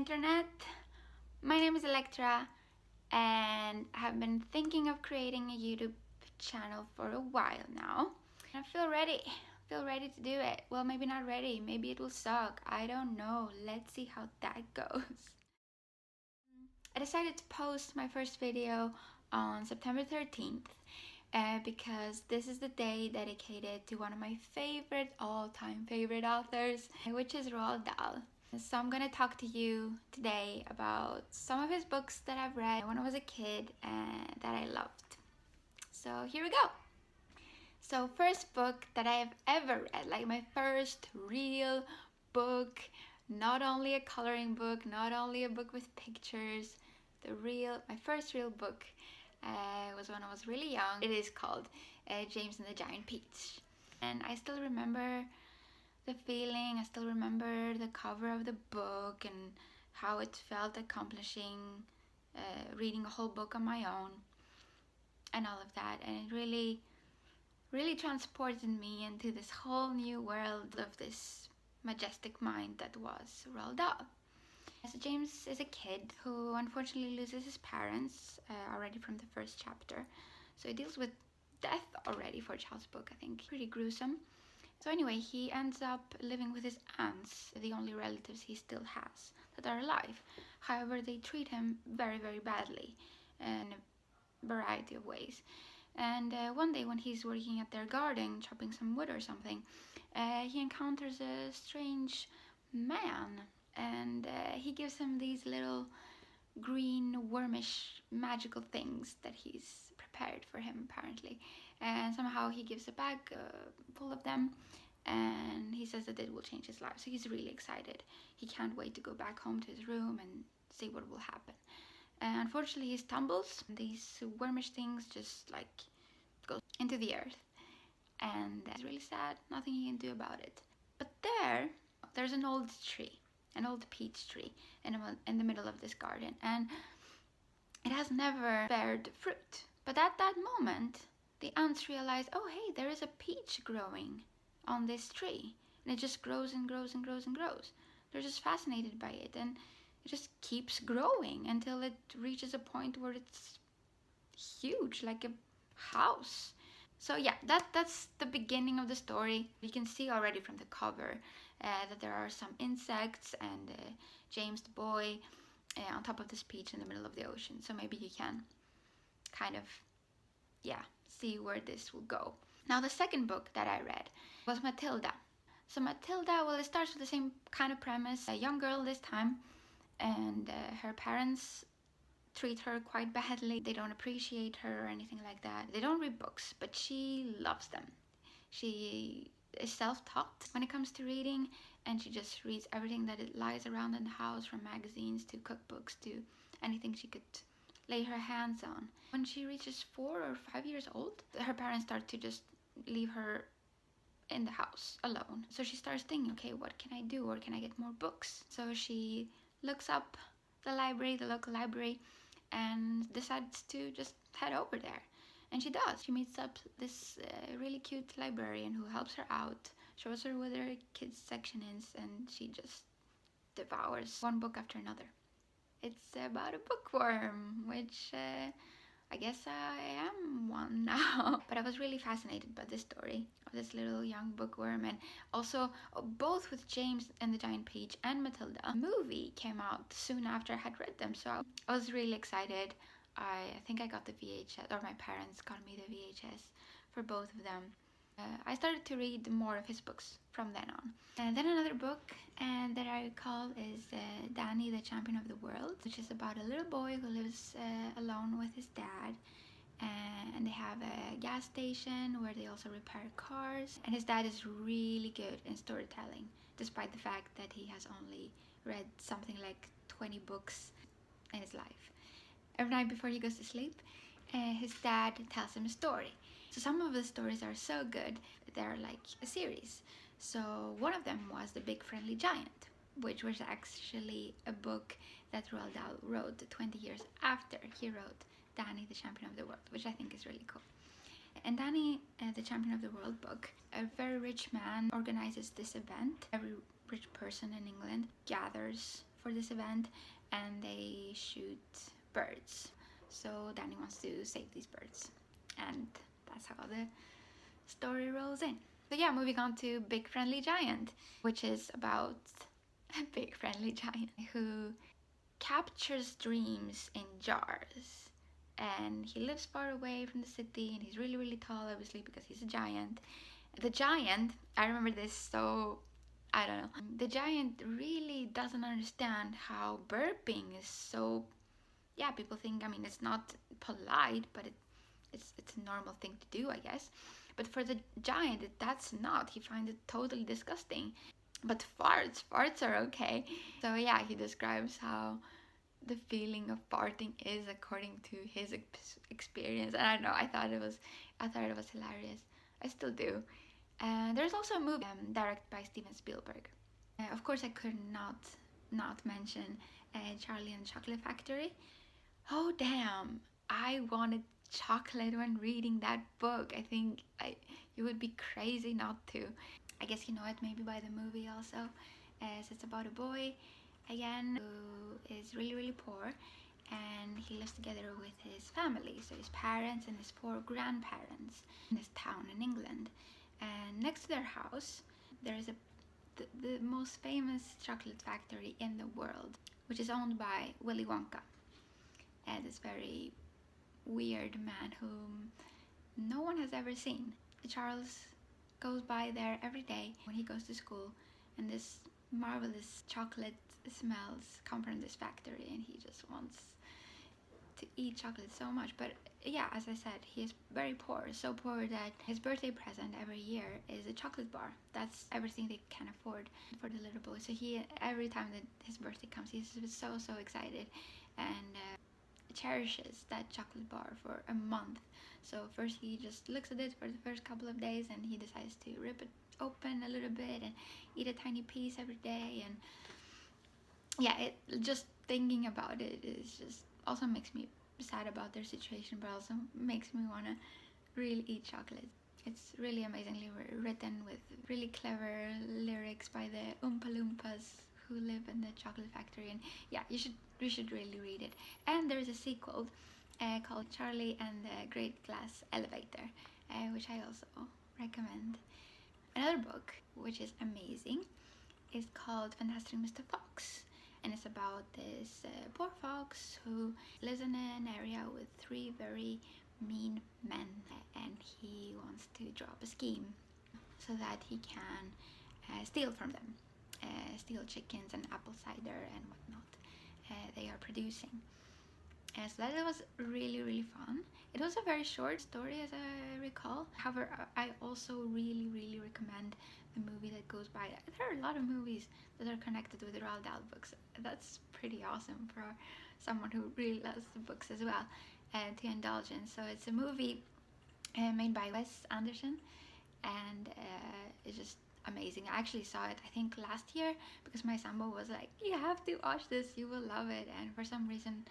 internet. My name is Electra and I have been thinking of creating a YouTube channel for a while now. I feel ready to do it. Well, maybe not ready, maybe it will suck. I don't know. Let's see how that goes. I decided to post my first video on September 13th because this is the day dedicated to one of my all-time favorite authors, which is Roald Dahl. So I'm gonna talk to you today about some of his books that I've read when I was a kid and that I loved. So here we go. So first book that I have ever read, like my first real book, not only a coloring book, not only a book with pictures, my first real book was when I was really young. It is called James and the Giant Peach. And I still remember the feeling, I still remember the cover of the book and how it felt accomplishing reading a whole book on my own and all of that. And it really transported me into this whole new world of this majestic mind that was Roald Dahl. So James is a kid who unfortunately loses his parents already from the first chapter. So he deals with death already for a child's book, I think. Pretty gruesome. So anyway, he ends up living with his aunts, the only relatives he still has that are alive. However, they treat him very, very badly in a variety of ways. And one day when he's working at their garden, chopping some wood or something, he encounters a strange man. And he gives him these little green wormish magical things that he's prepared for him apparently, and somehow he gives a bag full of them, and he says that it will change his life. So he's really excited. He can't wait to go back home to his room and see what will happen. And unfortunately he stumbles, and these wormish things just like go into the earth, and it's really sad. Nothing he can do about it. But there's an old tree, an old peach tree in the middle of this garden, and it has never bared fruit. But at that moment, the aunts realize, oh hey, there is a peach growing on this tree, and it just grows and grows and grows and grows. They're just fascinated by it, and it just keeps growing until it reaches a point where it's huge, like a house. So yeah, that's the beginning of the story. You can see already from the cover that there are some insects and James the boy on top of this peach in the middle of the ocean. So maybe you can kind of, see where this will go. Now the second book that I read was Matilda. So Matilda, well, it starts with the same kind of premise. A young girl this time, and her parents treat her quite badly. They don't appreciate her or anything like that. They don't read books, but she loves them. She is self-taught when it comes to reading, and she just reads everything that it lies around in the house, from magazines to cookbooks to anything she could lay her hands on. When she reaches 4 or 5 years old, her parents start to just leave her in the house alone. So she starts thinking, okay, what can I do? Or can I get more books? So she looks up the local library, and decides to just head over there. And she does. She meets up this really cute librarian who helps her out, shows her where her kids section is, and she just devours one book after another. It's about a bookworm, which I guess I am one now. But I was really fascinated by this story of this little young bookworm, and also both with James and the Giant Peach and Matilda. A movie came out soon after I had read them, so I was really excited. I think I got the VHS, or my parents got me the VHS for both of them. I started to read more of his books from then on. And then another book that I recall is Danny, the Champion of the World, which is about a little boy who lives alone with his dad. And they have a gas station where they also repair cars. And his dad is really good in storytelling, despite the fact that he has only read something like 20 books in his life. Every night before he goes to sleep, his dad tells him a story. So some of the stories are so good that they're like a series. So one of them was The Big Friendly Giant, which was actually a book that Roald Dahl wrote 20 years after he wrote Danny, the Champion of the World, which I think is really cool. And Danny, the Champion of the World book, a very rich man organizes this event. Every rich person in England gathers for this event, and they shoot birds. So Danny wants to save these birds, and that's how the story rolls in. So yeah, moving on to Big Friendly Giant, which is about a big friendly giant who captures dreams in jars. And he lives far away from the city, and he's really, really tall, obviously, because he's a giant. The giant, I remember this, so I don't know. The giant really doesn't understand how burping is so. Yeah, people think, I mean, it's not polite, but it's a normal thing to do, I guess. But for the giant, that's not. He finds it totally disgusting. But farts are okay. So yeah, he describes how the feeling of farting is according to his experience. And I don't know, I thought it was hilarious. I still do. And there's also a movie directed by Steven Spielberg. Of course, I could not mention Charlie and the Chocolate Factory. Oh damn! I wanted chocolate when reading that book. I think you would be crazy not to. I guess you know it maybe by the movie also, as it's about a boy again who is really, really poor, and he lives together with his family, so his parents and his 4 grandparents in this town in England. And next to their house there is the most famous chocolate factory in the world, which is owned by Willy Wonka, and this very weird man whom no one has ever seen. Charles goes by there every day when he goes to school, and this marvelous chocolate smells come from this factory, and he just wants to eat chocolate so much. But yeah, as I said, he is very poor, so poor that his birthday present every year is a chocolate bar. That's everything they can afford for the little boy. So he, every time that his birthday comes, he's so excited, and cherishes that chocolate bar for a month. So first he just looks at it for the first couple of days, and he decides to rip it open a little bit and eat a tiny piece every day. And yeah, just thinking about it is just also makes me sad about their situation, but also makes me want to really eat chocolate. It's really amazingly written with really clever lyrics by the Oompa Loompas who live in the chocolate factory. And yeah, you should really read it. And there's a sequel called Charlie and the Great Glass Elevator, which I also recommend. Another book which is amazing is called Fantastic Mr. Fox, and it's about this poor fox who lives in an area with 3 very mean men, and he wants to draw up a scheme so that he can steal from them, steal chickens and apple cider and whatnot they are producing. So that was really fun. It was a very short story, as I recall. However, I also really recommend the movie that goes by. There are a lot of movies that are connected with the Roald Dahl books. That's pretty awesome for someone who really loves the books as well, to indulge in. So it's a movie made by Wes Anderson, and it's just amazing. I actually saw it, I think, last year because my sambo was like, you have to watch this, you will love it. And for some reason,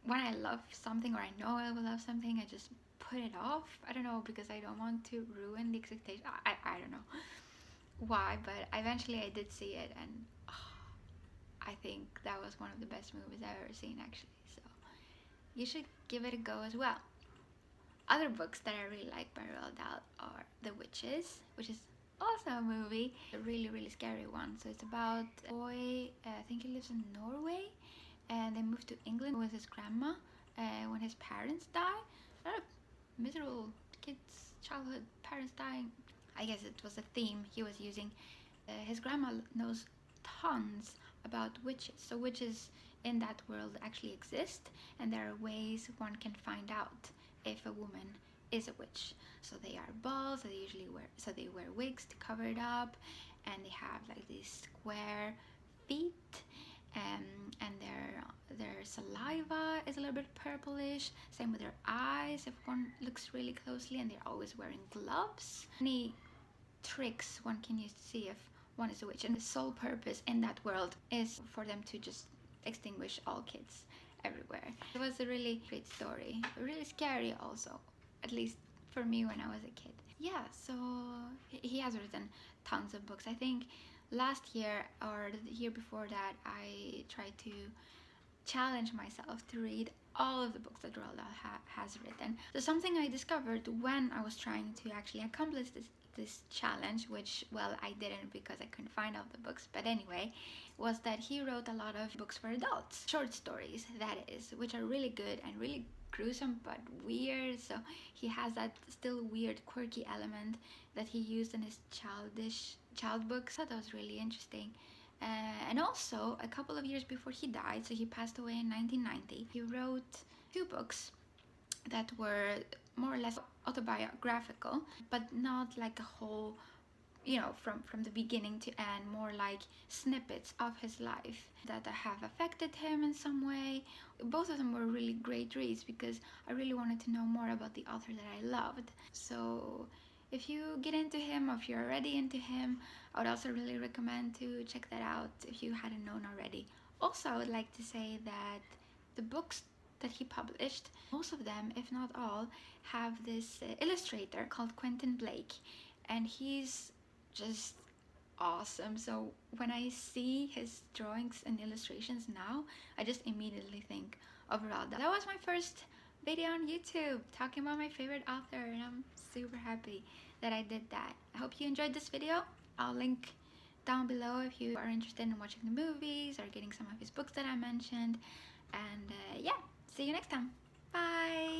when I love something, or I know I will love something, I just put it off. I don't know, because I don't want to ruin the expectation. I don't know why, but eventually I did see it, and I think that was one of the best movies I've ever seen, actually. So you should give it a go as well. Other books that I really like by Roald Dahl are The Witches, which is also a movie, a really scary one. So it's about a boy, I think he lives in Norway, and they moved to England with his grandma when his parents die. A lot of miserable kids' childhood, parents dying. I guess it was a theme he was using. His grandma knows tons about witches. So witches in that world actually exist, and there are ways one can find out if a woman is a witch. So they are bald, so they wear wigs to cover it up, and they have like these square feet, and their saliva is a little bit purplish. Same with their eyes if one looks really closely, and they're always wearing gloves. Any tricks one can use to see if one is a witch, and the sole purpose in that world is for them to just extinguish all kids everywhere. It was a really great story, really scary also, at least for me when I was a kid. Yeah, so he has written tons of books. I think last year or the year before that, I tried to challenge myself to read all of the books that Roald Dahl has written. So something I discovered when I was trying to actually accomplish this challenge, which, well, I didn't because I couldn't find all the books, but anyway, was that he wrote a lot of books for adults, short stories, that is, which are really good and really gruesome but weird. So he has that still weird, quirky element that he used in his child books. So that was really interesting. And also, a couple of years before he died, so he passed away in 1990, he wrote 2 books that were more or less autobiographical, but not like a whole, from the beginning to end, more like snippets of his life that have affected him in some way. Both of them were really great reads because I really wanted to know more about the author that I loved. So if you get into him, or if you're already into him, I would also really recommend to check that out if you hadn't known already. Also, I would like to say that the books that he published, most of them, if not all, have this illustrator called Quentin Blake, and he's just awesome. So when I see his drawings and illustrations now, I just immediately think of Roald Dahl. That was my first video on YouTube talking about my favorite author, and I'm super happy that I did that. I hope you enjoyed this video. I'll link down below if you are interested in watching the movies or getting some of his books that I mentioned. And yeah, see you next time. Bye!